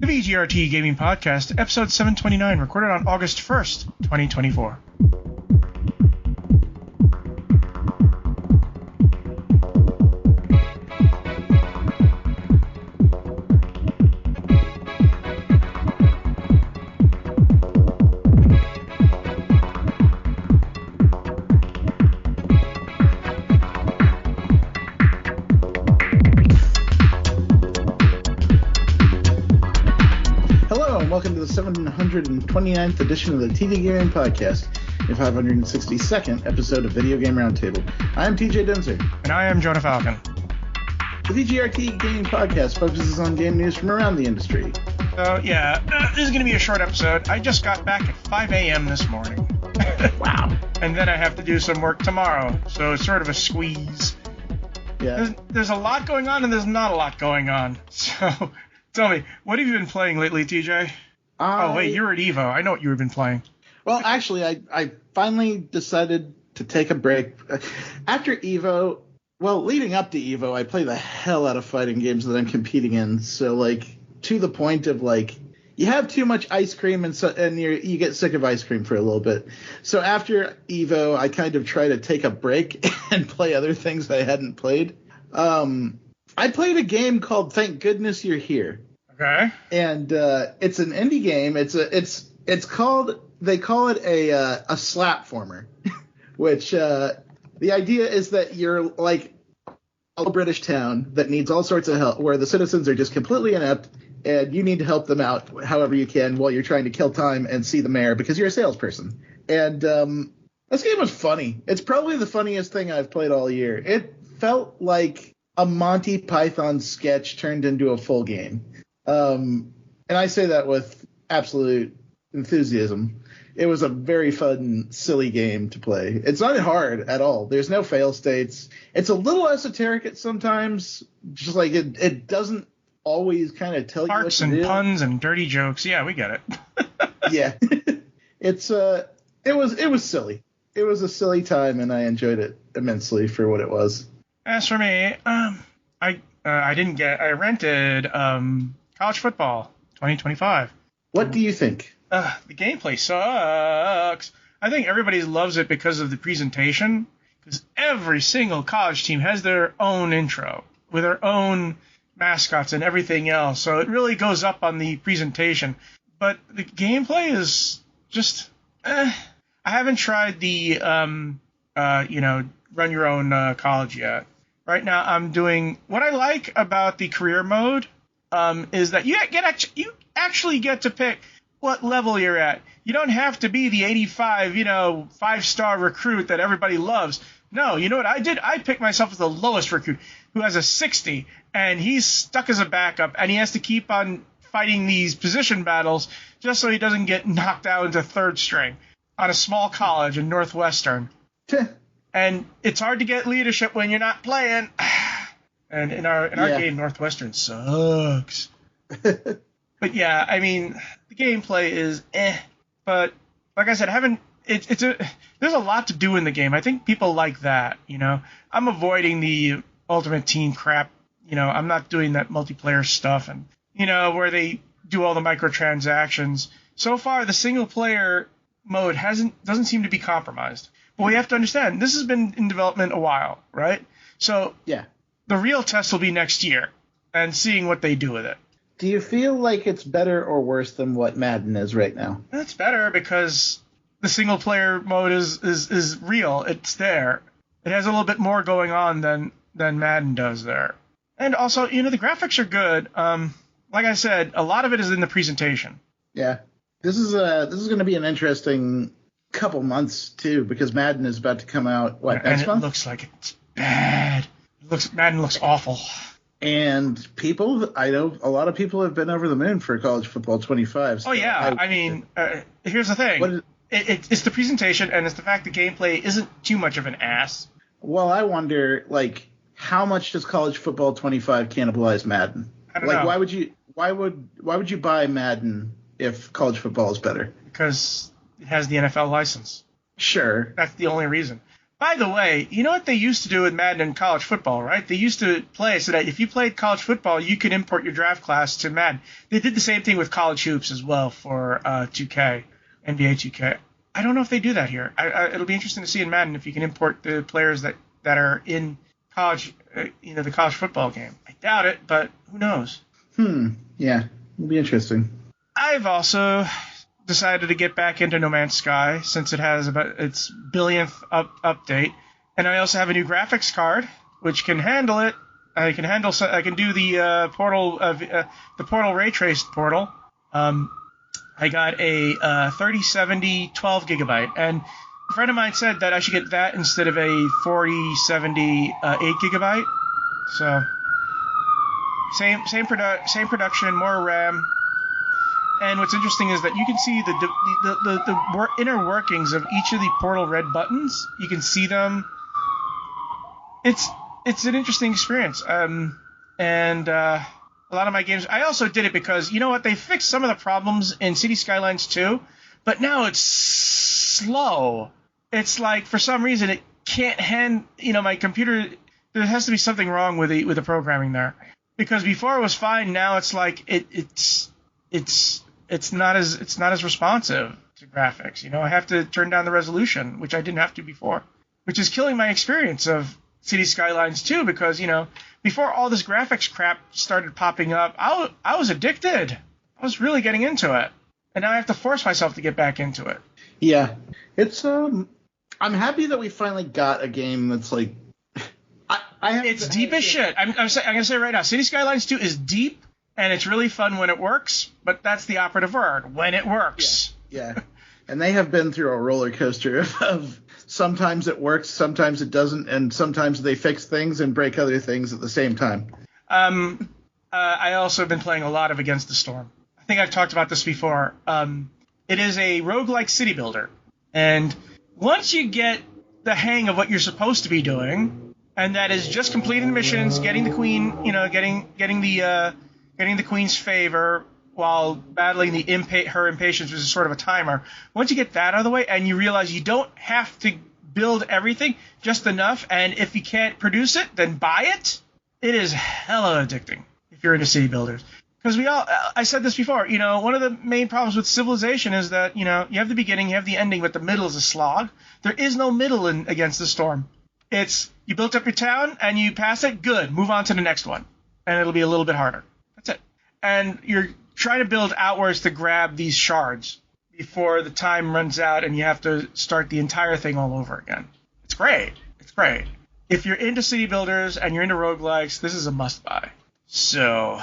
The VGRT Gaming Podcast, episode 729, recorded on August 1st, 2024. Welcome to the 729th edition of the TV Gaming Podcast, the 562nd episode of Video Game Roundtable. I am TJ Denzer. And I am Jonah Falcon. The VGRT Gaming Podcast focuses on game news from around the industry. So, this is going to be a short episode. I just got back at 5 a.m. this morning. Wow. And then I have to do some work tomorrow, so it's sort of a squeeze. Yeah. There's a lot going on, and there's not a lot going on. So, tell me, what have you been playing lately, TJ? Oh, wait, you're at EVO. I know what you've been playing. Well, actually, I finally decided to take a break. After EVO, leading up to EVO, I play the hell out of fighting games that I'm competing in. So, to the point of, you have too much ice cream and you get sick of ice cream for a little bit. So after EVO, I kind of try to take a break and play other things I hadn't played. I played a game called Thank Goodness You're Here. Okay. And it's an indie game. They call it a slapformer, which the idea is that you're like a British town that needs all sorts of help, where the citizens are just completely inept, and you need to help them out however you can while you're trying to kill time and see the mayor because you're a salesperson. And this game was funny. It's probably the funniest thing I've played all year. It felt like a Monty Python sketch turned into a full game. And I say that with absolute enthusiasm. It was a very fun, silly game to play. It's not hard at all. There's no fail states. It's a little esoteric at sometimes, just like it doesn't always kind of tell you what to do. Parts and puns and dirty jokes. Yeah, we get it. Yeah. It was silly. It was a silly time, and I enjoyed it immensely for what it was. As for me, I rented College Football 2025. What do you think? The gameplay sucks. I think everybody loves it because of the presentation, because every single college team has their own intro with their own mascots and everything else, so it really goes up on the presentation. But the gameplay is just, I haven't tried the, run your own college yet. Right now I'm doing, what I like about the career mode is that you actually get to pick what level you're at. You don't have to be the 85, 5-star recruit that everybody loves. No, you know what I did? I picked myself as the lowest recruit, who has a 60, and he's stuck as a backup, and he has to keep on fighting these position battles just so he doesn't get knocked out into third string on a small college in Northwestern. And it's hard to get leadership when you're not playing. And in our game, Northwestern sucks. But yeah, I mean, the gameplay is But like I said, there's a lot to do in the game. I think people like that, I'm avoiding the Ultimate Team crap. I'm not doing that multiplayer stuff and, where they do all the microtransactions. So far, the single player mode doesn't seem to be compromised. But we have to understand, this has been in development a while, right? So yeah, the real test will be next year and seeing what they do with it. Do you feel like it's better or worse than what Madden is right now? It's better because the single player mode is real. It's there. It has a little bit more going on than Madden does there. And also, the graphics are good. Like I said, a lot of it is in the presentation. Yeah. This is going to be an interesting couple months too, because Madden is about to come out next month? It looks like it's bad. Madden looks awful. And I know a lot of people have been over the moon for College Football 25. So oh yeah, here's the thing. It's the presentation, and it's the fact that gameplay isn't too much of an ass. Well, I wonder, how much does College Football 25 cannibalize Madden? I don't know. Why would you buy Madden if College Football is better? Because it has the NFL license. Sure. That's the only reason. By the way, you know what they used to do with Madden and college football, right? They used to play so that if you played college football, you could import your draft class to Madden. They did the same thing with college hoops as well for 2K, NBA 2K. I don't know if they do that here. It'll be interesting to see in Madden if you can import the players that are in college, the college football game. I doubt it, but who knows? Yeah, it'll be interesting. I've also decided to get back into No Man's Sky since it has about its billionth update, and I also have a new graphics card which can handle it. I can do the portal ray traced portal. I got a 3070 12 gigabyte, and a friend of mine said that I should get that instead of a 4070 8 gigabyte. So same production, more RAM. And what's interesting is that you can see the inner workings of each of the Portal Red buttons. You can see them. It's an interesting experience. And a lot of my games. I also did it because you know what? They fixed some of the problems in City Skylines 2, but now it's slow. It's like for some reason it can't my computer. There has to be something wrong with the programming there. Because before it was fine. Now it's like it's not as responsive to graphics. I have to turn down the resolution, which I didn't have to before, which is killing my experience of City Skylines 2 because, before all this graphics crap started popping up, I was addicted. I was really getting into it. And now I have to force myself to get back into it. Yeah. It's I'm happy that we finally got a game that's like it's deep as shit. I'm going to say right now, City Skylines 2 is deep. And it's really fun when it works, but that's the operative word, when it works. Yeah. And they have been through a roller coaster of sometimes it works, sometimes it doesn't, and sometimes they fix things and break other things at the same time. I also have been playing a lot of Against the Storm. I think I've talked about this before. It is a roguelike city builder. And once you get the hang of what you're supposed to be doing, and that is just completing the missions, getting the queen, getting the queen's favor while battling her impatience, which is sort of a timer. Once you get that out of the way and you realize you don't have to build everything, just enough, and if you can't produce it, then buy it, it is hella addicting if you're into city builders. Because I said this before, one of the main problems with Civilization is that, you have the beginning, you have the ending, but the middle is a slog. There is no middle in Against the Storm. It's, you built up your town and you pass it, good, move on to the next one. And it'll be a little bit harder. That's it. And you're trying to build outwards to grab these shards before the time runs out and you have to start the entire thing all over again. It's great. It's great. If you're into city builders and you're into roguelikes, this is a must-buy. So,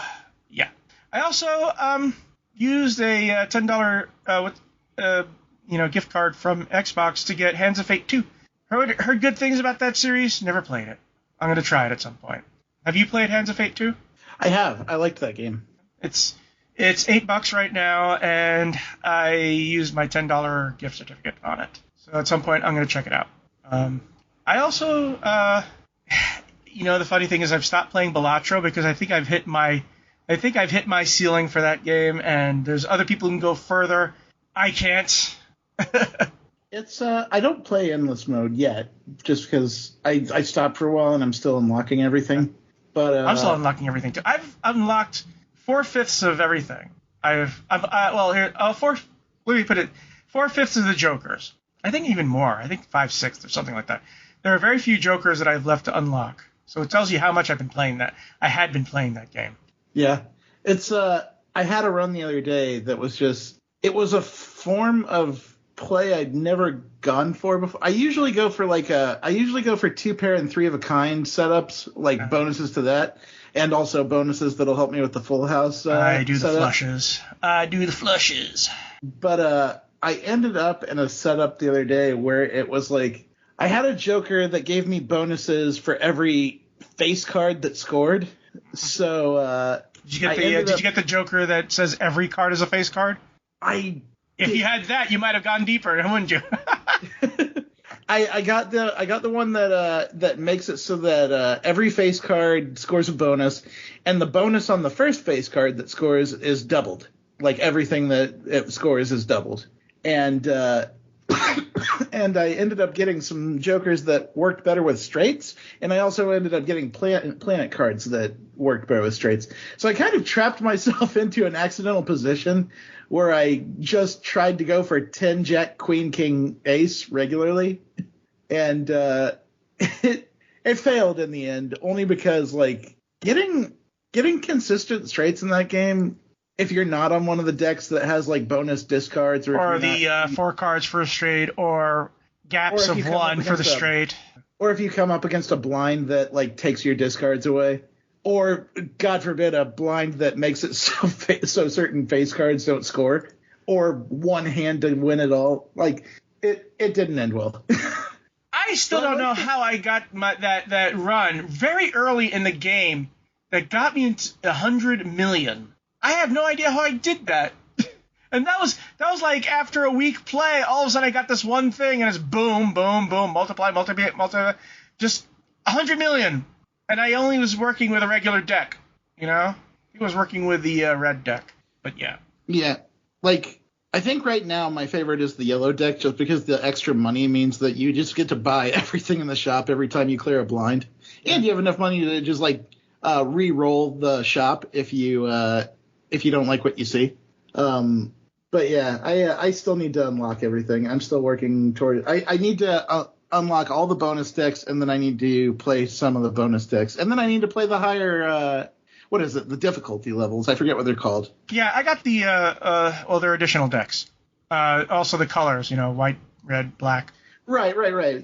yeah. I also used a $10 gift card from Xbox to get Hands of Fate 2. Heard good things about that series. Never played it. I'm going to try it at some point. Have you played Hands of Fate 2? I have. I liked that game. It's $8 right now, and I used my $10 gift certificate on it. So at some point, I'm going to check it out. I also, the funny thing is I've stopped playing Balatro because I think I've hit my ceiling for that game, and there's other people who can go further. I can't. It's I don't play endless mode yet, just because I stopped for a while and I'm still unlocking everything. But I'm still unlocking everything too. I've unlocked 4/5 of everything. Let me put it, 4/5 of the Jokers. I think even more. I think 5/6 or something like that. There are very few Jokers that I've left to unlock. So it tells you how much I've been playing that. I had been playing that game. Yeah, it's I had a run the other day that was just, it was a form of play I'd never gone for before. I usually go for 2 pair and 3 of a kind setups, like bonuses to that, and also bonuses that'll help me with the full house. I do the flushes. But I ended up in a setup the other day where it was like I had a Joker that gave me bonuses for every face card that scored. So did you get the Joker that says every card is a face card? If you had that, you might have gone deeper, wouldn't you? I got the one that makes it so that every face card scores a bonus, and the bonus on the first face card that scores is doubled. Like everything that it scores is doubled. And and I ended up getting some jokers that worked better with straights, and I also ended up getting planet cards that worked better with straights. So I kind of trapped myself into an accidental position where I just tried to go for 10 Jack Queen King Ace regularly, and it failed in the end, only because like getting consistent straights in that game, if you're not on one of the decks that has like bonus discards, or the 4 cards for a straight, or gaps of 1 for the straight, or if you come up against a blind that like takes your discards away, or God forbid a blind that makes it so certain face cards don't score, or one hand to win it all, like it didn't end well. I still don't know how I got that run very early in the game that got me into 100 million. I have no idea how I did that. And that was like after a week play, all of a sudden I got this one thing and it's boom, boom, boom, multiply, just 100 million. And I only was working with a regular deck, you know? He was working with the red deck, but yeah. Yeah, like I think right now my favorite is the yellow deck, just because the extra money means that you just get to buy everything in the shop every time you clear a blind, and you have enough money to just like re-roll the shop if you don't like what you see. But yeah, I still need to unlock everything. I'm still working toward. I need to unlock all the bonus decks, and then I need to play some of the bonus decks, and then I need to play the higher. What is it? The difficulty levels. I forget what they're called. Yeah, I got the they're additional decks. Also the colors, white, red, black. Right.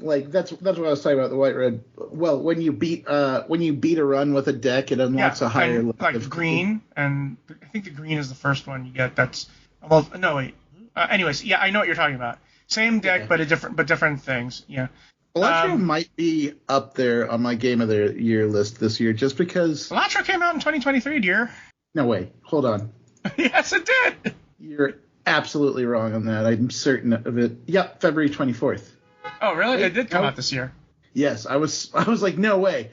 Like that's what I was talking about, the white, red. Well, when you beat a run with a deck, it unlocks a higher level. Like green, and I think the green is the first one you get. That's no wait. Anyways, yeah, I know what you're talking about. Same deck, but different things. Yeah. Electro might be up there on my Game of the Year list this year, just because. Electro came out in 2023, dear. No way. Hold on. Yes, it did. You're absolutely wrong on that. I'm certain of it. Yep, February 24th. Oh, really? It did come out this year. Yes, I was like, no way.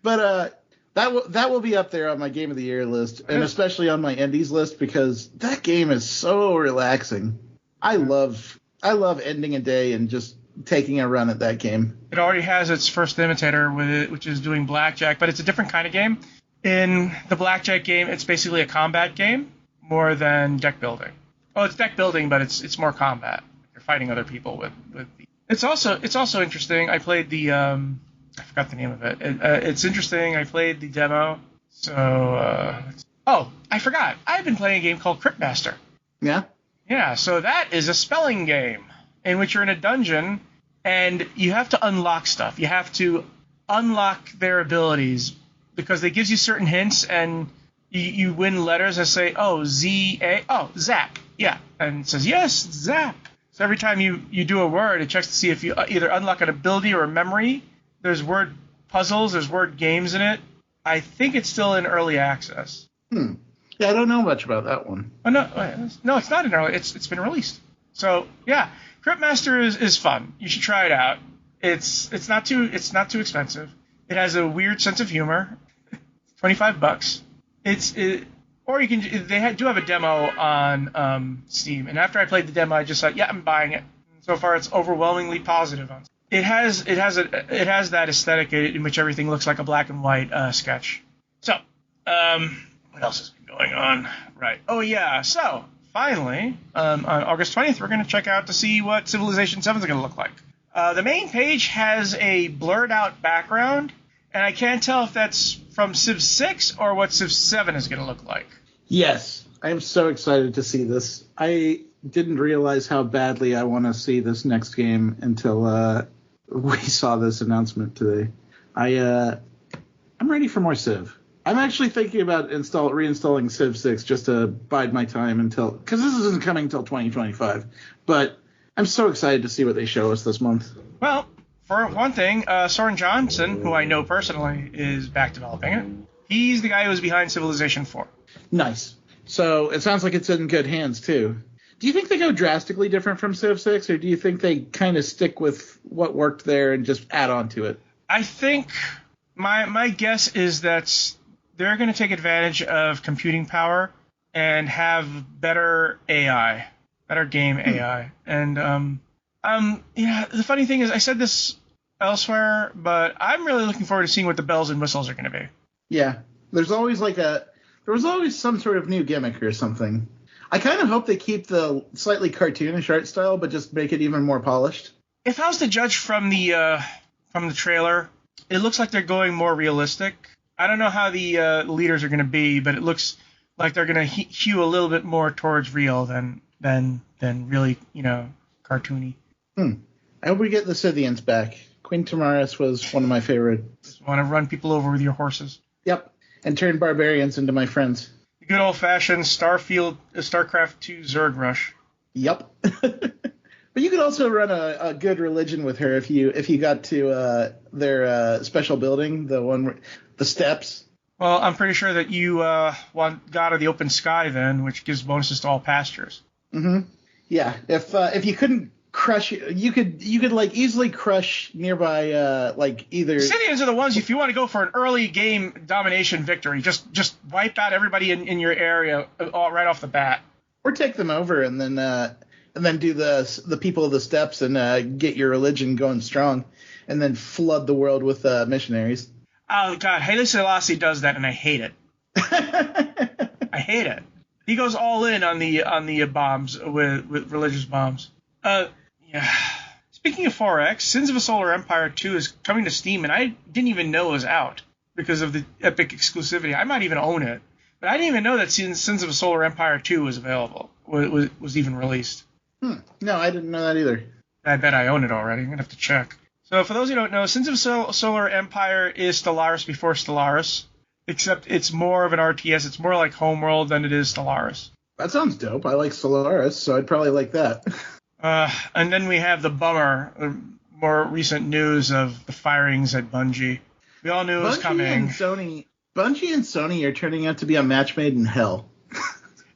But that will be up there on my Game of the Year list, and especially on my Indies list, because that game is so relaxing. I love ending a day and just taking a run at that game. It already has its first imitator with it, which is doing blackjack, but it's a different kind of game. In the blackjack game, it's basically a combat game more than deck building. Oh, it's deck building, but it's more combat. You're fighting other people with the. It's also interesting. I played the I forgot the name of it. It's interesting. I played the demo. So I forgot. I've been playing a game called Cryptmaster. Yeah. Yeah. So that is a spelling game in which you're in a dungeon and you have to unlock stuff. You have to unlock their abilities because they gives you certain hints, and you win letters that say, zap. Yeah. And it says, yes, zap. So every time you do a word, it checks to see if you either unlock an ability or a memory. There's word puzzles. There's word games in it. I think it's still in early access. Yeah, I don't know much about that one. Oh, no, it's not in early. It's been released. So yeah, Cryptmaster is fun. You should try it out. It's not too expensive. It has a weird sense of humor. $25. Or you can. They do have a demo on Steam, and after I played the demo, I just thought, yeah, I'm buying it. And so far, it's overwhelmingly positive. It has that aesthetic in which everything looks like a black and white sketch. So, what else has been going on? Right. Oh yeah. So finally, on August 20th, we're going to check out to see what Civilization 7 is going to look like. The main page has a blurred out background, and I can't tell if that's from Civ 6 or what Civ 7 is going to look like. Yes, I am so excited to see this. I didn't realize how badly I want to see this next game until we saw this announcement today. I'm ready for more Civ. I'm actually thinking about reinstalling Civ 6 just to bide my time because this isn't coming until 2025. But I'm so excited to see what they show us this month. Well, for one thing, Soren Johnson, who I know personally, is back developing it. He's the guy who was behind Civilization 4. Nice. So it sounds like it's in good hands, too. Do you think they go drastically different from Civ 6, or do you think they kind of stick with what worked there and just add on to it? I think my guess is that they're going to take advantage of computing power and have better AI. better game AI. And the funny thing is, I said this elsewhere, but I'm really looking forward to seeing what the bells and whistles are going to be. Yeah, there was always some sort of new gimmick or something. I kind of hope they keep the slightly cartoonish art style, but just make it even more polished. If I was to judge from the trailer, it looks like they're going more realistic. I don't know how the leaders are going to be, but it looks like they're going to hew a little bit more towards real than really, cartoony. I hope we get the Scythians back. Queen Tamaris was one of my favorites. Just want to run people over with your horses. Yep, and turn barbarians into my friends. The good old-fashioned StarCraft 2 Zerg rush. Yep. But you could also run a good religion with her if you got to their special building, the steps. Well, I'm pretty sure that you want God of the Open Sky then, which gives bonuses to all pastures. Mm-hmm. Yeah. If you couldn't crush, you could like easily crush nearby either. Scythians are the ones if you want to go for an early game domination victory, just wipe out everybody in your area right off the bat, or take them over and then do the people of the steppes and get your religion going strong, and then flood the world with missionaries. Oh God, Haile Selassie does that, and I hate it. I hate it. He goes all in on the bombs with religious bombs. Yeah. Speaking of 4X, Sins of a Solar Empire 2 is coming to Steam, and I didn't even know it was out because of the Epic exclusivity. I might even own it, but I didn't even know that Sins of a Solar Empire 2 was available, was even released. No, I didn't know that either. I bet I own it already. I'm going to have to check. So for those who don't know, Sins of Solar Empire is Stellaris before Stellaris, except it's more of an RTS. It's more like Homeworld than it is Stellaris. That sounds dope. I like Stellaris, so I'd probably like that. And then we have the bummer, more recent news of the firings at Bungie. We all knew it was coming. Bungie and Sony are turning out to be a match made in hell.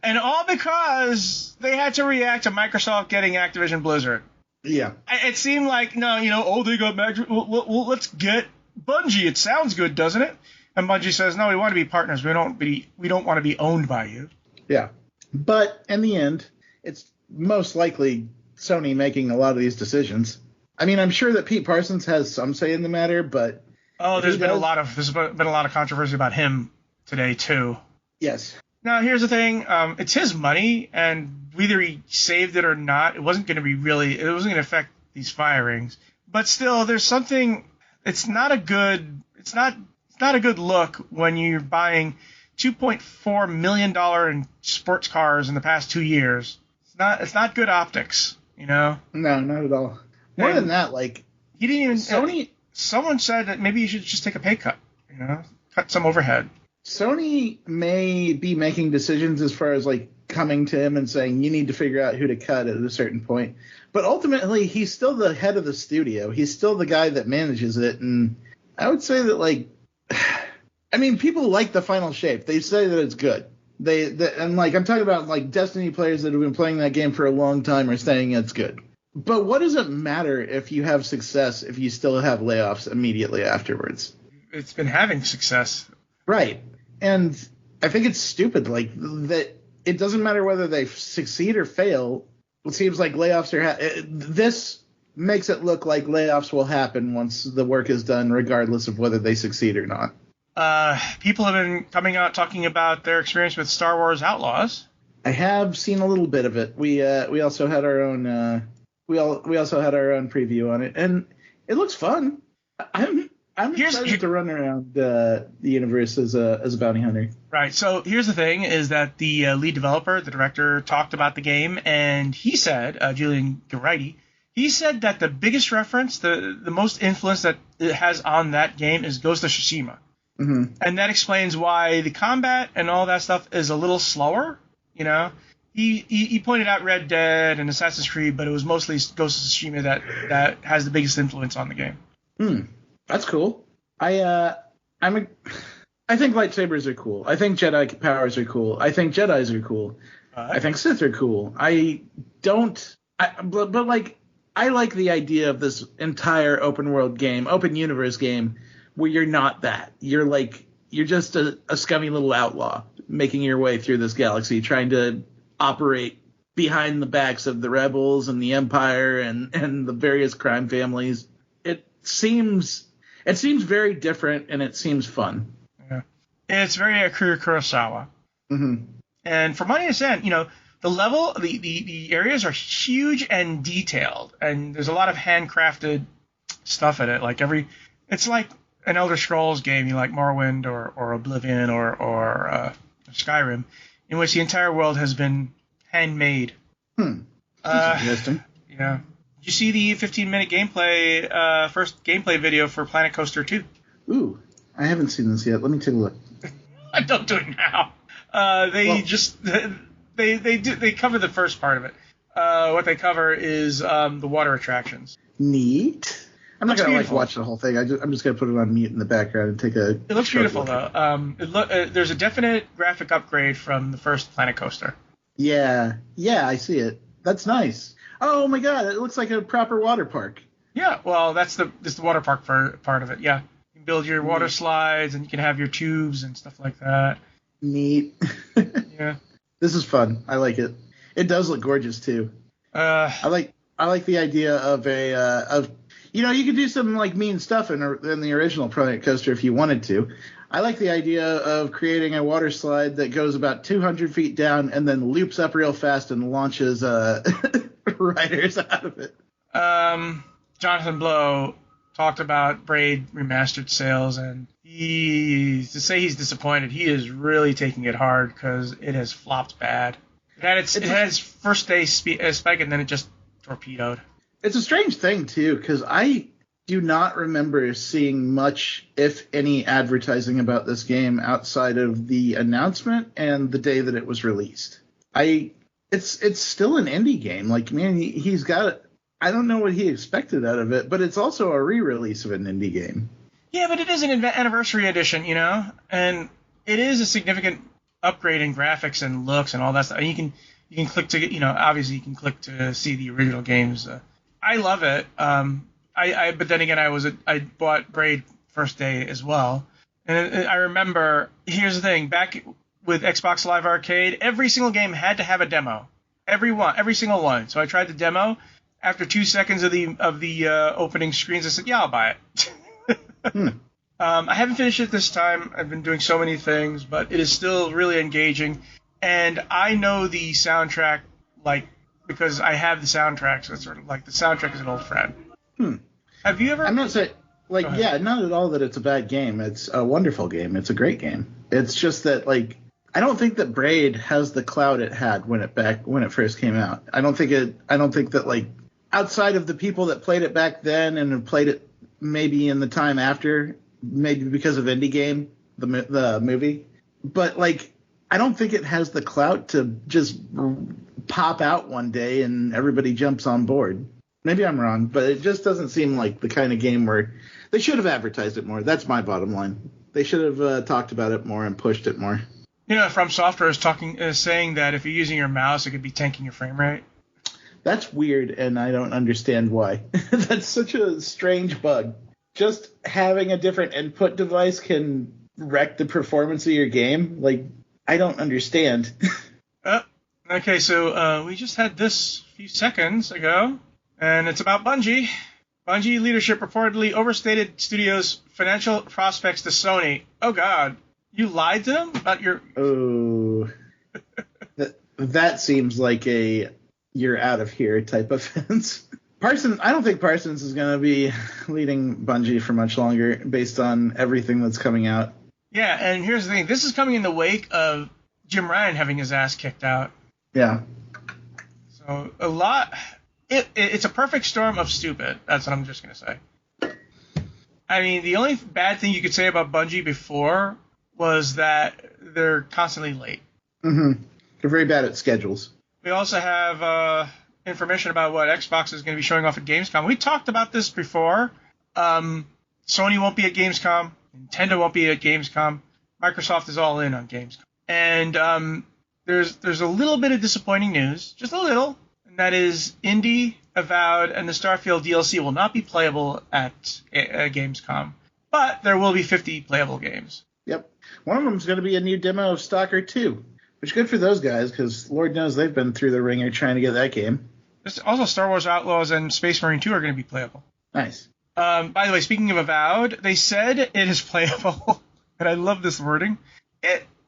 And all because they had to react to Microsoft getting Activision Blizzard. Yeah. It seemed like, they got well, let's get Bungie. It sounds good, doesn't it? And Bungie says, no, we want to be partners. We don't want to be owned by you. Yeah. But in the end, it's most likely Sony making a lot of these decisions. I mean, I'm sure that Pete Parsons has some say in the matter, but there's been a lot of controversy about him today too. Yes. Now, here's the thing. It's his money, and whether he saved it or not, it wasn't going to affect these firings. But still, there's something. It's not a good look when you're buying $2.4 million in sports cars in the past 2 years. It's not good optics, No, not at all. More than that, he didn't even. Sony. Someone said that maybe you should just take a pay cut. Cut some overhead. Sony may be making decisions as far as coming to him and saying you need to figure out who to cut at a certain point. But ultimately, he's still the head of the studio. He's still the guy that manages it. And I would say that people like the final shape. They say that it's good. I'm talking about Destiny players that have been playing that game for a long time are saying it's good. But what does it matter if you have success if you still have layoffs immediately afterwards? It's been having success. Right. And I think it's stupid, that it doesn't matter whether they succeed or fail. It seems like layoffs are this makes it look like layoffs will happen once the work is done, regardless of whether they succeed or not. People have been coming out talking about their experience with Star Wars Outlaws. I have seen a little bit of it. We also had our own we also had our own preview on it, and it looks fun. I'm excited to run around the universe as a bounty hunter. Right. So here's the thing: is that the lead developer, the director, talked about the game, and he said, Julian Geraghty, he said that the biggest reference, the most influence that it has on that game is Ghost of Tsushima, and that explains why the combat and all that stuff is a little slower. He pointed out Red Dead and Assassin's Creed, but it was mostly Ghost of Tsushima that has the biggest influence on the game. That's cool. I think lightsabers are cool. I think Jedi powers are cool. I think Jedis are cool. I think Sith are cool. I like the idea of this entire open world game, open universe game, where you're not that. You're just a scummy little outlaw making your way through this galaxy, trying to operate behind the backs of the rebels and the Empire and the various crime families. It seems very different, and it seems fun. Yeah. It's very Akira Kurosawa. Mm-hmm. And from what I understand, the level, the areas are huge and detailed, and there's a lot of handcrafted stuff in it. It's like an Elder Scrolls game, like Morrowind or Oblivion or Skyrim, in which the entire world has been handmade. That's interesting. Yeah. Did you see the 15-minute gameplay, first gameplay video for Planet Coaster 2? Ooh, I haven't seen this yet. Let me take a look. Don't do it now. They cover the first part of it. What they cover is the water attractions. Neat. I'm not going to watch the whole thing. I'm just going to put it on mute in the background and take a. It looks beautiful though. There's a definite graphic upgrade from the first Planet Coaster. Yeah, I see it. That's nice. Oh my god, it looks like a proper water park. Yeah, well, that's the water park part of it. Yeah, you can build your water slides and you can have your tubes and stuff like that. Neat. Yeah. This is fun. I like it. It does look gorgeous too. I like the idea of you could do some like mean stuff in the original Planet Coaster if you wanted to. I like the idea of creating a water slide that goes about 200 feet down and then loops up real fast and launches riders out of it. Jonathan Blow talked about Braid remastered sales, and to say he's disappointed, he is really taking it hard because it has flopped bad. It had its first day spike, and then it just torpedoed. It's a strange thing too, because I do not remember seeing much, if any, advertising about this game outside of the announcement and the day that it was released. It's still an indie game. Like, man, he's got it. I don't know what he expected out of it, but it's also a re-release of an indie game. Yeah, but it is an anniversary edition, and it is a significant upgrade in graphics and looks and all that stuff. And you can click to obviously you can click to see the original games. I love it. But then again, I bought Braid first day as well, and I remember, here's the thing, back with Xbox Live Arcade, every single game had to have a demo, every single one. So I tried the demo. After 2 seconds of the opening screens, I said, yeah, I'll buy it. I haven't finished it this time. I've been doing so many things, but it is still really engaging, and I know the soundtrack because I have the soundtrack, so it's sort of like the soundtrack is an old friend. Have you ever? I'm not saying, not at all that it's a bad game. It's a wonderful game. It's a great game. It's just that, I don't think that Braid has the clout it had when it first came out. I don't think that, outside of the people that played it back then and have played it maybe in the time after, maybe because of Indie Game, the movie, but, I don't think it has the clout to just pop out one day and everybody jumps on board. Maybe I'm wrong, but it just doesn't seem like the kind of game where they should have advertised it more. That's my bottom line. They should have talked about it more and pushed it more. From Software is saying that if you're using your mouse, it could be tanking your frame rate. That's weird, and I don't understand why. That's such a strange bug. Just having a different input device can wreck the performance of your game. I don't understand. Okay, so we just had this a few seconds ago, and it's about Bungie. Bungie leadership reportedly overstated studio's financial prospects to Sony. Oh, God. You lied to them about your... Oh. That seems like a you're out of here type offense. I don't think Parsons is going to be leading Bungie for much longer based on everything that's coming out. Yeah, and here's the thing. This is coming in the wake of Jim Ryan having his ass kicked out. Yeah. So it's a perfect storm of stupid. That's what I'm just going to say. I mean, the only bad thing you could say about Bungie before was that they're constantly late. Mm-hmm. They're very bad at schedules. We also have information about what Xbox is going to be showing off at Gamescom. We talked about this before. Sony won't be at Gamescom. Nintendo won't be at Gamescom. Microsoft is all in on Gamescom. And there's a little bit of disappointing news, just a little, and that is Indy, Avowed, and the Starfield DLC will not be playable at Gamescom, but there will be 50 playable games. Yep. One of them is going to be a new demo of Stalker 2, Which good for those guys, because Lord knows they've been through the ringer trying to get that game. Also, Star Wars Outlaws and Space Marine 2 are going to be playable. Nice. By the way, speaking of Avowed, they said it is playable, and I love this wording.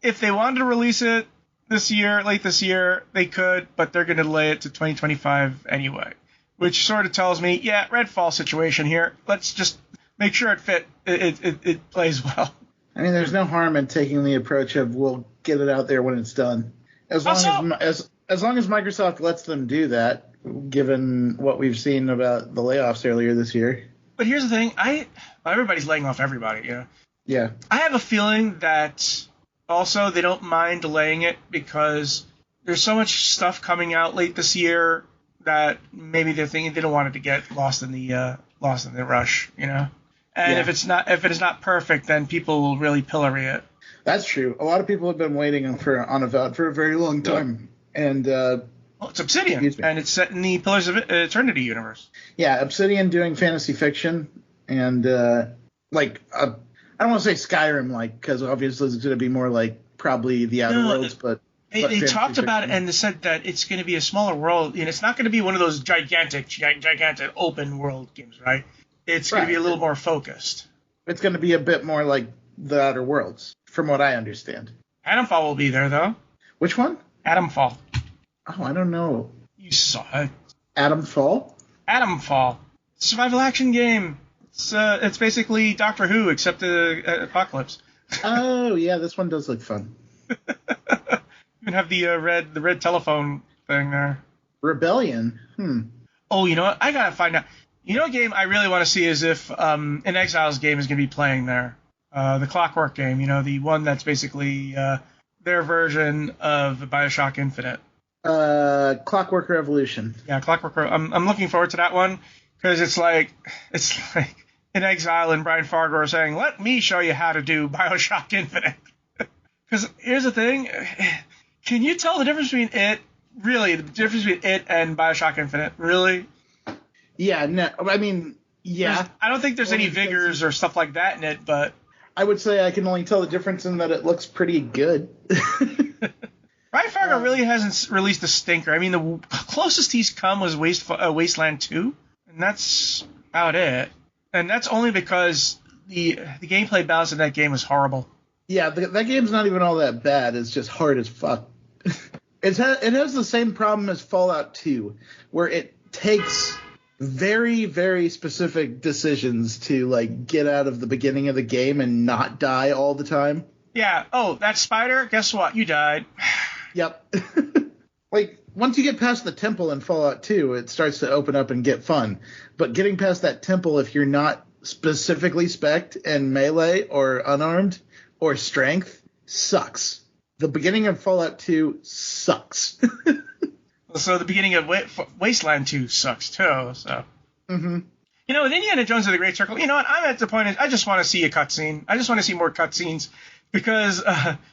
If they wanted to release it late this year, they could, but they're going to delay it to 2025 anyway, which sort of tells me, yeah, Redfall situation here. Let's just make sure it plays well. I mean, there's no harm in taking the approach of we'll get it out there when it's done, as long as Microsoft lets them do that, given what we've seen about the layoffs earlier this year. But here's the thing: everybody's laying off everybody, you know. Yeah. I have a feeling that also they don't mind delaying it because there's so much stuff coming out late this year that maybe they're thinking they don't want it to get lost in the rush, you know. And if it is not perfect, then people will really pillory it. That's true. A lot of people have been waiting on Avowed for a very long time, and it's Obsidian, and it's set in the Pillars of Eternity universe. Yeah, Obsidian doing fantasy fiction, and I don't want to say Skyrim, because obviously it's going to be more like probably the Outer Worlds, but they talked about it, and they said that it's going to be a smaller world, and it's not going to be one of those gigantic open world games, right? It's going to be a little more focused. It's going to be a bit more like the Outer Worlds, from what I understand. Adamfall will be there, though. Which one? Adamfall. Oh, I don't know. You saw it. Adamfall? Adamfall. Survival action game. It's basically Doctor Who, except the apocalypse. Oh, yeah, this one does look fun. You even have the red telephone thing there. Rebellion? Oh, you know what? I got to find out. You know, a game I really want to see is if an Exiles game is going to be playing there. The Clockwork game, you know, the one that's basically their version of Bioshock Infinite. Clockwork Revolution. Yeah, Clockwork. I'm looking forward to that one because it's like In Exile and Brian Fargo are saying, "Let me show you how to do Bioshock Infinite." Because here's the thing: can you tell the difference between it? Really, the difference between it and Bioshock Infinite? Really? Yeah. No. I mean, yeah. I don't think there's any vigors or stuff like that in it, but I would say I can only tell the difference in that it looks pretty good. Brian Fargo really hasn't released a stinker. I mean, the closest he's come was Wasteland 2, and that's about it. And that's only because the gameplay balance in that game was horrible. Yeah, that game's not even all that bad. It's just hard as fuck. It has the same problem as Fallout 2, where it takes very, very specific decisions to get out of the beginning of the game and not die all the time. Yeah. Oh, that spider? Guess what? You died. Yep. Once you get past the temple in Fallout 2, it starts to open up and get fun. But getting past that temple, if you're not specifically spec'd and melee or unarmed or strength, sucks. The beginning of Fallout 2 sucks. So the beginning of Wasteland 2 sucks too. So. Mm-hmm. You know, with Indiana Jones and the Great Circle, you know what? I'm at the point I just want to see a cutscene. I just want to see more cutscenes because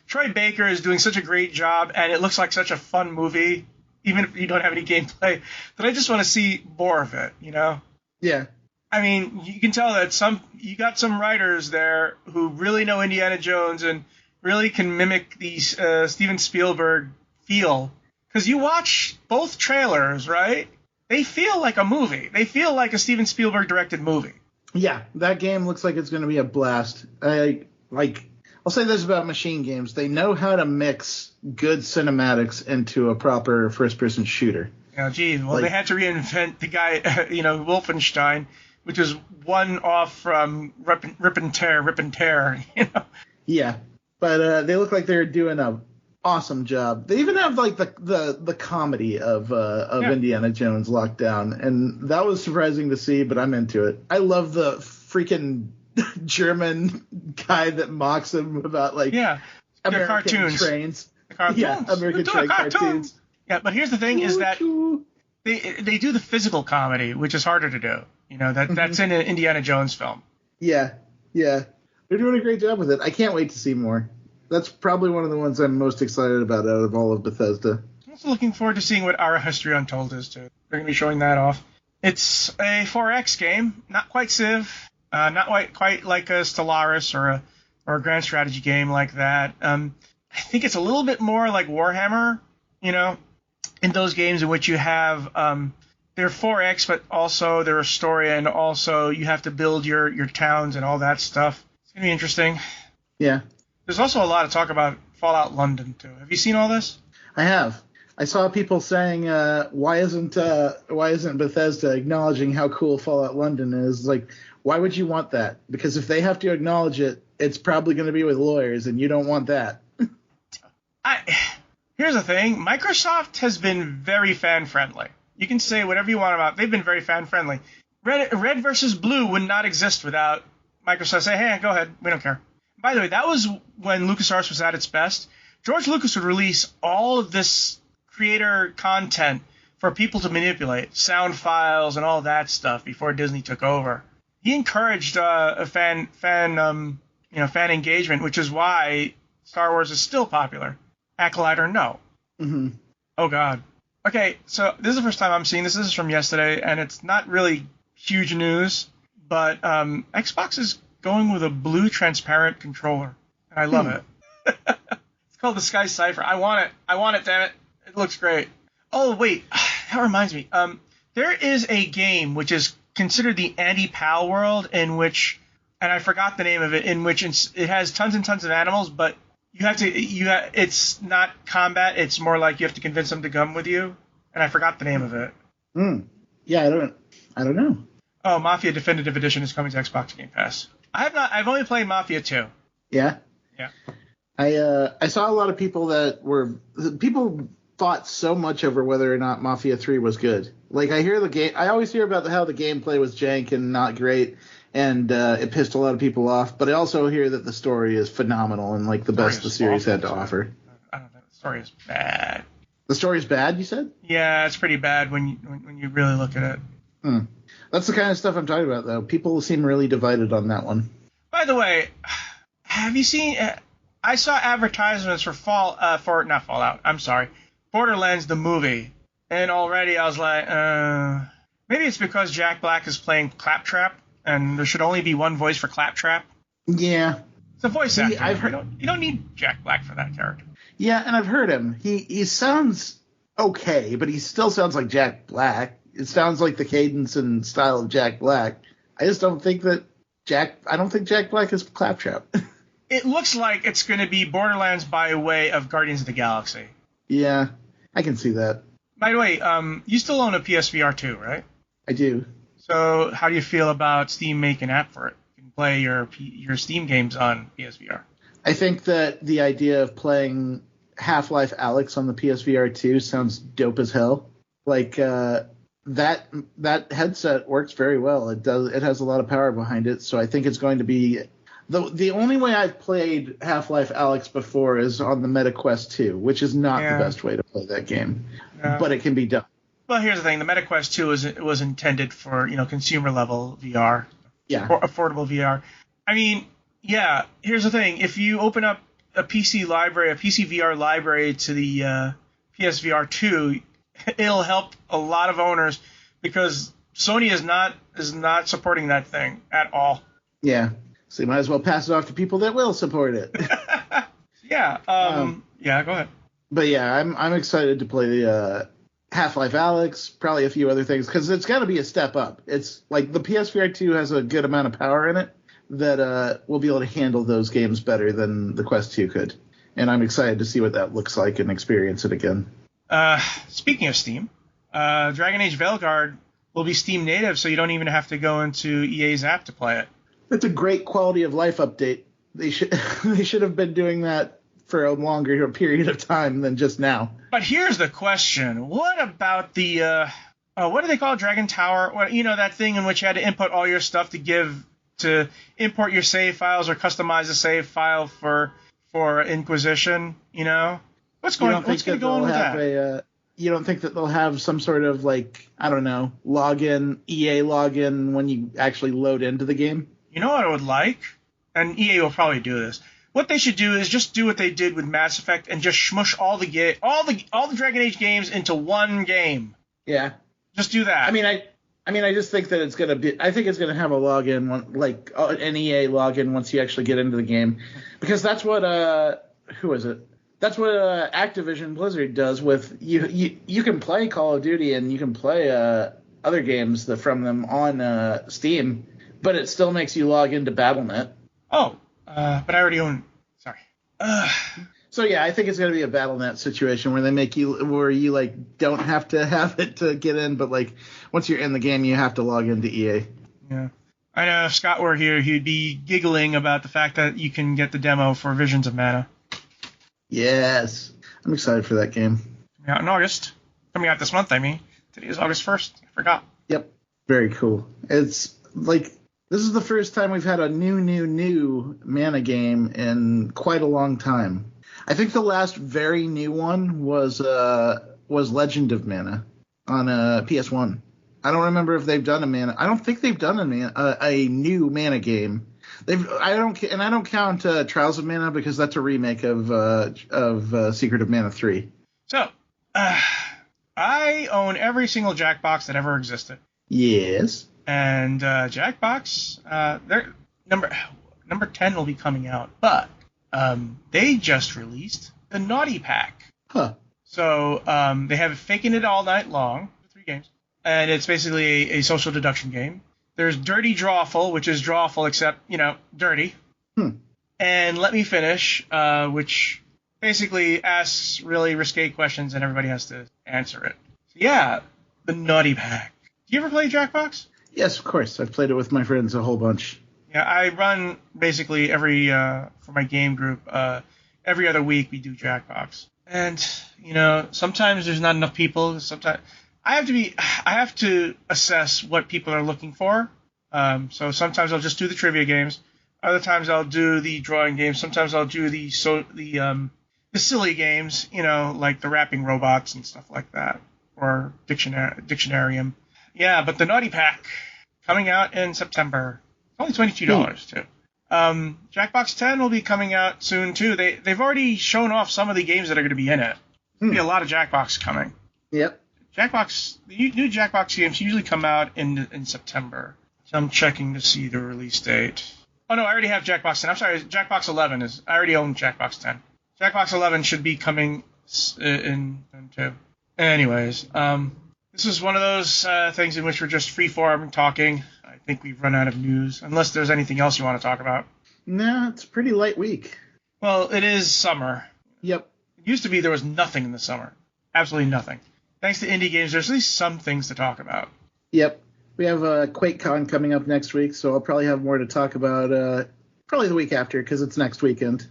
Troy Baker is doing such a great job, and it looks like such a fun movie, even if you don't have any gameplay, that I just want to see more of it, you know? Yeah. I mean, you can tell that you got some writers there who really know Indiana Jones and really can mimic the Steven Spielberg feel. Because you watch both trailers, right? They feel like a movie. They feel like a Steven Spielberg directed movie. Yeah, that game looks like it's going to be a blast. I'll say this about machine games. They know how to mix good cinematics into a proper first-person shooter. Oh, geez. Well, they had to reinvent the guy, Wolfenstein, which is one off from Rip and Tear, you know? Yeah, but they look like they're doing a awesome job. They even have the comedy of Indiana Jones locked down, and that was surprising to see, but I'm into it. I love the freaking German guy that mocks him about American cartoons. Trains. The cartoons. Yeah, American train cartoons. Yeah, but here's the thing: is that they do the physical comedy, which is harder to do. You know that's in an Indiana Jones film. Yeah, they're doing a great job with it. I can't wait to see more. That's probably one of the ones I'm most excited about out of all of Bethesda. I'm also looking forward to seeing what Our History Untold is, too. They're going to be showing that off. It's a 4X game, not quite Civ, not quite like a Stellaris or a grand strategy game like that. I think it's a little bit more like Warhammer, you know, in those games in which you have they're 4X, but also they're a story, and also you have to build your towns and all that stuff. It's gonna be interesting. Yeah. There's also a lot of talk about Fallout London too. Have you seen all this? I have. I saw people saying, why isn't Bethesda acknowledging how cool Fallout London is? Like, why would you want that? Because if they have to acknowledge it, it's probably going to be with lawyers, and you don't want that. Here's the thing. Microsoft has been very fan-friendly. You can say whatever you want about it. They've been very fan-friendly. Red versus Blue would not exist without Microsoft saying, hey, go ahead. We don't care. By the way, that was when LucasArts was at its best. George Lucas would release all of this creator content for people to manipulate, sound files and all that stuff before Disney took over. He encouraged a fan engagement, which is why Star Wars is still popular. Acolyte or no. Mm-hmm. Oh, God. Okay, so this is the first time I'm seeing this. This is from yesterday, and it's not really huge news, but Xbox is going with a blue transparent controller. And I love it. It's called the Sky Cypher. I want it, damn it. It looks great. Oh, wait. That reminds me. There is a game which is considered the anti-PAL world in which, and I forgot the name of it, in which it has tons and tons of animals, but it's not combat. It's more like you have to convince them to come with you, and I forgot the name of it. Yeah, I don't know. Oh, Mafia Definitive Edition is coming to Xbox Game Pass. I've only played Mafia 2. Yeah. Yeah. I saw a lot of people fought so much over whether or not Mafia 3 was good. Like, I always hear about how the gameplay was jank and not great, and it pissed a lot of people off. But I also hear that the story is phenomenal and like the best the series had to offer. I don't think the story is bad. The story's bad, you said? Yeah, it's pretty bad when you really look at it. That's the kind of stuff I'm talking about, though. People seem really divided on that one. By the way, have you seen? I saw advertisements for not Fallout. I'm sorry, Borderlands the movie, and already I was like, maybe it's because Jack Black is playing Claptrap, and there should only be one voice for Claptrap. Yeah, it's a voice actor. You don't need Jack Black for that character. Yeah, and I've heard him. He sounds okay, but he still sounds like Jack Black. It sounds like the cadence and style of Jack Black. I just don't think that I don't think Jack Black is Claptrap. It looks like it's going to be Borderlands by way of Guardians of the Galaxy. Yeah, I can see that. By the way, you still own a PSVR 2, right? I do. So how do you feel about Steam making an app for it? You can play your Steam games on PSVR. I think that the idea of playing Half-Life Alyx on the PSVR 2 sounds dope as hell. Like, that headset works very well. It has a lot of power behind it, so I think it's going to be the only way I've played Half-Life Alyx before is on the MetaQuest 2, which is not the best way to play that game, but it can be done. Well, here's the thing: the MetaQuest 2 was intended for consumer level VR, affordable VR. I mean, yeah. Here's the thing: if you open up a PC VR library to the PSVR 2. It'll help a lot of owners because Sony is not supporting that thing at all. Yeah, so you might as well pass it off to people that will support it. Yeah. Yeah. Go ahead. But yeah, I'm excited to play the Half-Life Alyx, probably a few other things because it's got to be a step up. It's like the PSVR 2 has a good amount of power in it that we'll be able to handle those games better than the Quest 2 could, and I'm excited to see what that looks like and experience it again. Speaking of Steam, Dragon Age Veilguard will be Steam native, so you don't even have to go into EA's app to play it. That's a great quality of life update. They should have been doing that for a longer period of time than just now. But here's the question: what about the what do they call it? Dragon Tower? What, that thing in which you had to input all your stuff to import your save files or customize a save file for Inquisition? What's going on with that? You don't think that they'll have some sort of login, EA login when you actually load into the game? You know what I would like? And EA will probably do this. What they should do is just do what they did with Mass Effect and just smush all the Dragon Age games into one game. Yeah. Just do that. I just think that it's gonna be. I think it's gonna have a login, an EA login once you actually get into the game, because that's what who is it? That's what Activision Blizzard does with you. You can play Call of Duty and you can play other games from them on Steam, but it still makes you log into Battle.net. Oh, but I already own. Sorry. So yeah, I think it's going to be a Battle.net situation where you like don't have to have it to get in, but like once you're in the game, you have to log into EA. Yeah. I know if Scott were here, he'd be giggling about the fact that you can get the demo for Visions of Mana. Yes. I'm excited for that game. Coming out in August. Coming out this month, I mean. Today is August 1st. I forgot. Yep. Very cool. It's like, this is the first time we've had a new Mana game in quite a long time. I think the last very new one was Legend of Mana on PS1. I don't remember if they've done a Mana. I don't think they've done a new Mana game. I don't count Trials of Mana because that's a remake of Secret of Mana 3. So, I own every single Jackbox that ever existed. Yes. And Jackbox, their number 10 will be coming out, but they just released the Naughty Pack. Huh. So they have Faking It All Night Long, 3 games, and it's basically a social deduction game. There's Dirty Drawful, which is drawful except, dirty. And Let Me Finish, which basically asks really risque questions and everybody has to answer it. So yeah, the Naughty Pack. Do you ever play Jackbox? Yes, of course. I've played it with my friends a whole bunch. Yeah, I run basically for my game group, every other week we do Jackbox. And, sometimes there's not enough people. Sometimes I have to assess what people are looking for. So sometimes I'll just do the trivia games. Other times I'll do the drawing games. Sometimes I'll do the silly games, like the rapping robots and stuff like that, or Dictionarium. Yeah, but the Naughty Pack coming out in September. Only $22 too. Jackbox 10 will be coming out soon too. They've already shown off some of the games that are going to be in it. There'll be a lot of Jackbox coming. Yep. The new Jackbox games usually come out in September. So I'm checking to see the release date. Oh no, I already have Jackbox 10. I'm sorry, Jackbox 11 is. I already own Jackbox 10. Jackbox 11 should be coming in too. Anyways, this is one of those things in which we're just free-form talking. I think we've run out of news, unless there's anything else you want to talk about. No, it's a pretty light week. Well, it is summer. Yep. It used to be there was nothing in the summer. Absolutely nothing. Thanks to indie games, there's at least some things to talk about. Yep. We have QuakeCon coming up next week, so I'll probably have more to talk about probably the week after, because it's next weekend.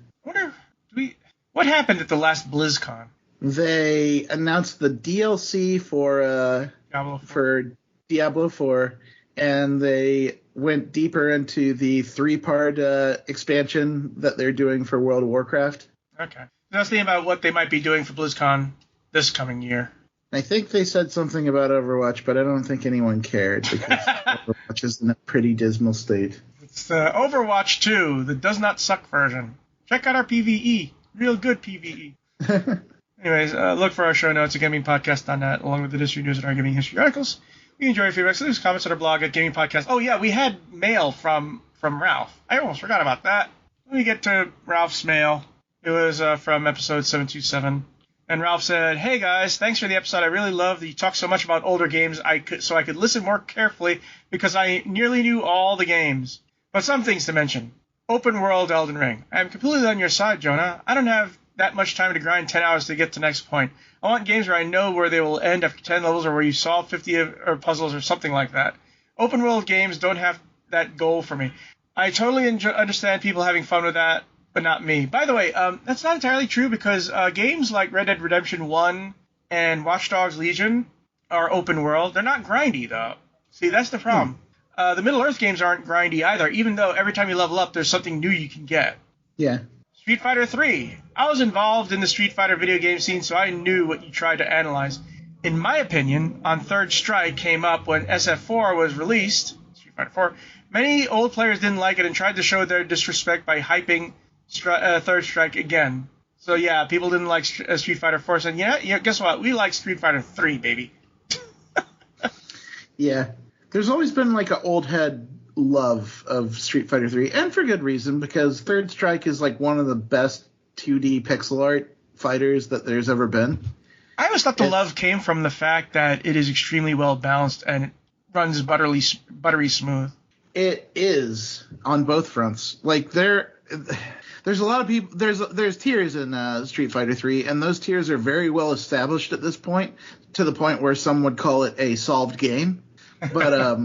What happened at the last BlizzCon? They announced the DLC for Diablo 4, and they went deeper into the 3-part expansion that they're doing for World of Warcraft. Okay. That's thinking about what they might be doing for BlizzCon this coming year. I think they said something about Overwatch, but I don't think anyone cared because Overwatch is in a pretty dismal state. It's the Overwatch 2, the does not suck version. Check out our PvE. Real good PvE. Anyways, look for our show notes at gamingpodcast.net, along with the history news and our gaming history articles. We enjoy your feedback, so leave comments on our blog at Gaming Podcast. Oh yeah, we had mail from Ralph. I almost forgot about that. Let me get to Ralph's mail. It was from episode 727. And Ralph said, "Hey guys, thanks for the episode. I really love that you talk so much about older games so I could listen more carefully because I nearly knew all the games. But some things to mention. Open world Elden Ring. I am completely on your side, Jonah. I don't have that much time to grind 10 hours to get to the next point. I want games where I know where they will end after 10 levels or where you solve 50 or puzzles or something like that. Open world games don't have that goal for me. I totally understand people having fun with that, but not me." By the way, that's not entirely true because games like Red Dead Redemption 1 and Watch Dogs Legion are open world. They're not grindy, though. See, that's the problem. The Middle-earth games aren't grindy either, even though every time you level up, there's something new you can get. Yeah. Street Fighter 3. I was involved in the Street Fighter video game scene, so I knew what you tried to analyze. In my opinion, on Third Strike came up when SF4 was released, Street Fighter 4. Many old players didn't like it and tried to show their disrespect by hyping Third Strike again. So yeah, people didn't like Street Fighter 4. Said, yeah, guess what? We like Street Fighter 3, baby. Yeah. There's always been like an old head love of Street Fighter 3, and for good reason, because Third Strike is like one of the best 2D pixel art fighters that there's ever been. I always thought the love came from the fact that it is extremely well balanced and it runs buttery smooth. It is on both fronts. Like there's a lot of people. There's tiers in Street Fighter 3, and those tiers are very well established at this point, to the point where some would call it a solved game. But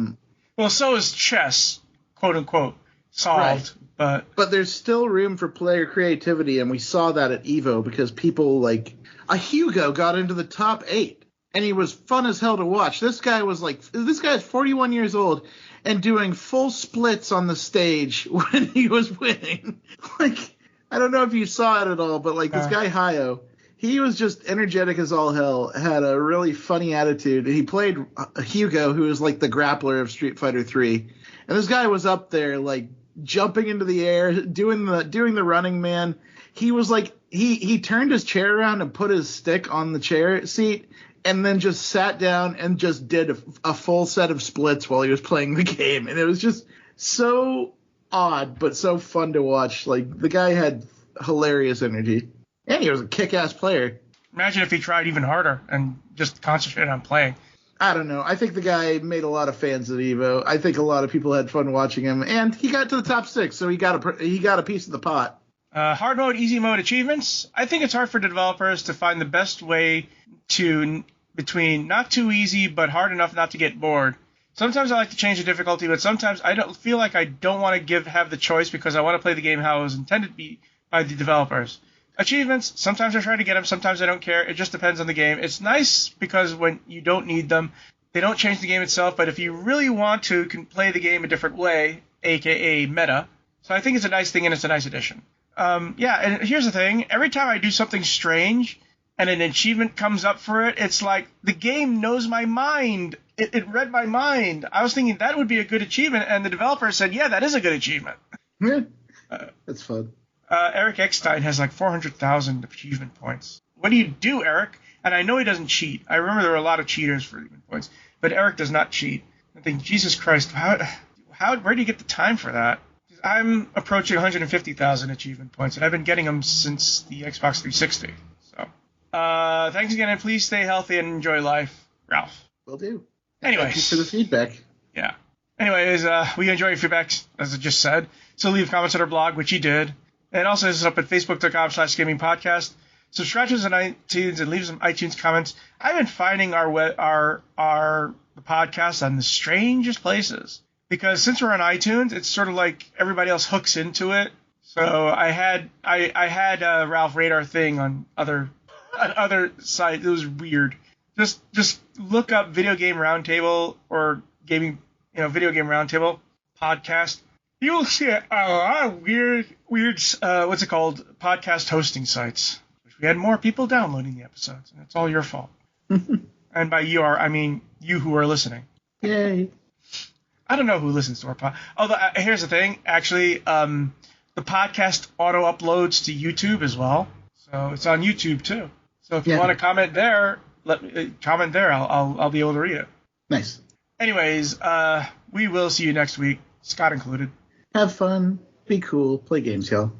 well, so is chess, quote unquote, solved. Right. But there's still room for player creativity, and we saw that at Evo because people like a Hugo got into the top 8, and he was fun as hell to watch. This guy's 41 years old and doing full splits on the stage when he was winning. Like, I don't know if you saw it at all, but like this guy Hayo, he was just energetic as all hell, had a really funny attitude. He played Hugo, who was like the grappler of Street Fighter 3. And this guy was up there like jumping into the air, doing the running man. He was like he turned his chair around and put his stick on the chair seat and then just sat down and just did a full set of splits while he was playing the game. And it was just so odd, but so fun to watch. Like, the guy had hilarious energy. And he was a kick-ass player. Imagine if he tried even harder and just concentrated on playing. I don't know. I think the guy made a lot of fans at Evo. I think a lot of people had fun watching him. And he got to the top 6, so he got a piece of the pot. Hard mode, easy mode achievements. I think it's hard for developers to find the best way between not too easy but hard enough not to get bored. Sometimes I like to change the difficulty, but sometimes I don't feel like I don't want to have the choice because I want to play the game how it was intended to be by the developers. Achievements, sometimes I try to get them, sometimes I don't care. It just depends on the game. It's nice because when you don't need them, they don't change the game itself, but if you really want to, you can play the game a different way, aka meta. So I think it's a nice thing and it's a nice addition. And here's the thing. Every time I do something strange and an achievement comes up for it, it's like the game knows my mind. It read my mind. I was thinking that would be a good achievement, and the developer said, yeah, that is a good achievement. Yeah, that's fun. Eric Eckstein has like 400,000 achievement points. What do you do, Eric? And I know he doesn't cheat. I remember there were a lot of cheaters for achievement points, but Eric does not cheat. I think, Jesus Christ, where do you get the time for that? I'm approaching 150,000 achievement points, and I've been getting them since the Xbox 360. So, thanks again, and please stay healthy and enjoy life, Ralph. Will do. Anyways. Thank you for the feedback. Yeah. Anyways, we enjoy your feedback, as I just said. So leave comments on our blog, which you did. And also hit us up at facebook.com/gamingpodcast. Subscribe to us on iTunes and leave some iTunes comments. I've been finding our podcast on the strangest places. Because since we're on iTunes, it's sort of like everybody else hooks into it. So I had Ralph rate our thing on other sites. It was weird. Just look up Video Game Roundtable or Video Game Roundtable podcast. You'll see a lot of weird podcast hosting sites. We had more people downloading the episodes, and it's all your fault. And by you I mean you who are listening. Yay. I don't know who listens to our podcast. Although, here's the thing. Actually, the podcast auto-uploads to YouTube as well. So it's on YouTube, too. So if you want to comment there, comment there. I'll be able to read it. Nice. Anyways, we will see you next week, Scott included. Have fun. Be cool. Play games, y'all.